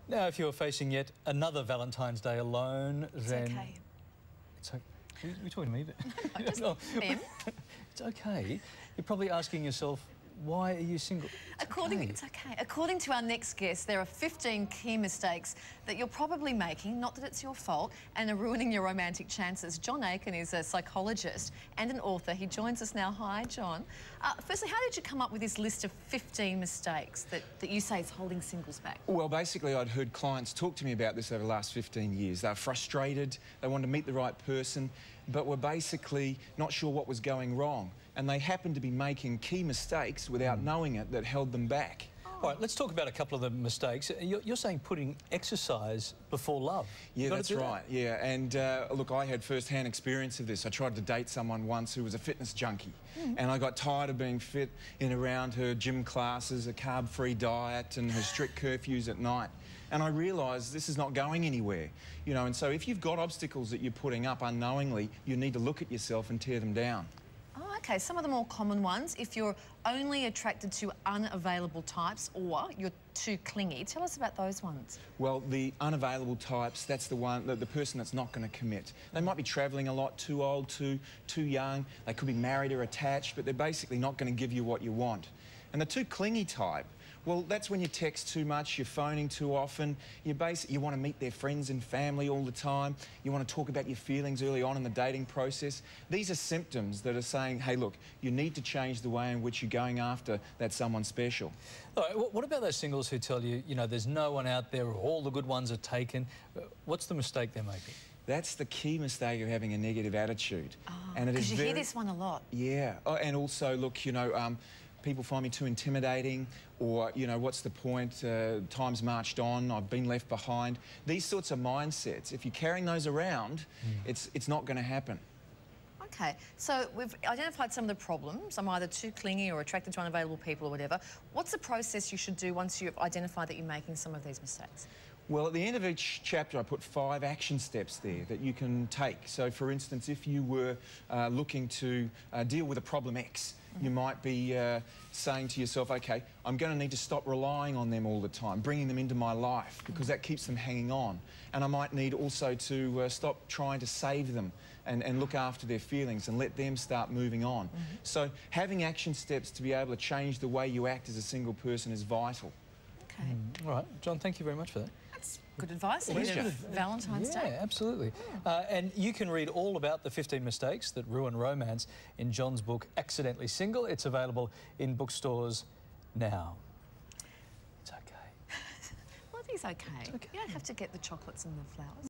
Now, if you're facing yet another Valentine's Day alone, then... It's okay. It's okay. You're talking to me, but... Just them. It's okay. You're probably asking yourself, why are you single? It's okay. According to our next guest, there are 15 key mistakes that you're probably making, not that it's your fault, and are ruining your romantic chances. John Aiken is a psychologist and an author. He joins us now. Hi, John. Firstly, how did you come up with this list of 15 mistakes that you say is holding singles back? Well, basically, I'd heard clients talk to me about this over the last 15 years. They were frustrated, they wanted to meet the right person, but were basically not sure what was going wrong. And they happened to be making key mistakes without knowing it that held them back. All right, let's talk about a couple of the mistakes. You're saying putting exercise before love. Yeah, that's right, yeah. And look, I had first-hand experience of this. I tried to date someone once who was a fitness junkie. And I got tired of being fit in around her gym classes, a carb-free diet and her strict curfews at night. And I realised this is not going anywhere, you know. And so if you've got obstacles that you're putting up unknowingly, you need to look at yourself and tear them down. Oh, okay. Some of the more common ones, if you're only attracted to unavailable types or you're too clingy. Tell us about those ones. Well, the unavailable types, that's the one, the person that's not going to commit. They might be travelling a lot, too old, too young. They could be married or attached, but they're basically not going to give you what you want. And the too clingy type, well, that's when you text too much, you're phoning too often, you want to meet their friends and family all the time, you want to talk about your feelings early on in the dating process. These are symptoms that are saying, hey, look, you need to change the way in which you're going after that someone special. All right, what about those singles who tell you, you know, there's no one out there, all the good ones are taken? What's the mistake they're making? That's the key mistake of having a negative attitude. Oh, and it is because you hear this one a lot. Yeah, and also, look, you know, people find me too intimidating, or, you know, what's the point? Time's marched on, I've been left behind. These sorts of mindsets, if you're carrying those around, it's not going to happen. Okay, so we've identified some of the problems. I'm either too clingy or attracted to unavailable people or whatever. What's the process you should do once you've identified that you're making some of these mistakes? Well, at the end of each chapter, I put 5 action steps there that you can take. So, for instance, if you were looking to deal with a problem X, you might be saying to yourself, OK, I'm going to need to stop relying on them all the time, bringing them into my life, because that keeps them hanging on. And I might need also to stop trying to save them and look after their feelings and let them start moving on. So having action steps to be able to change the way you act as a single person is vital. Okay. All right, John, thank you very much for that. That's good advice ahead of Valentine's Day. Yeah, absolutely. And you can read all about the 15 mistakes that ruin romance in John's book, Accidentally Single. It's available in bookstores now. It's okay. Well, it is okay. You don't have to get the chocolates and the flowers.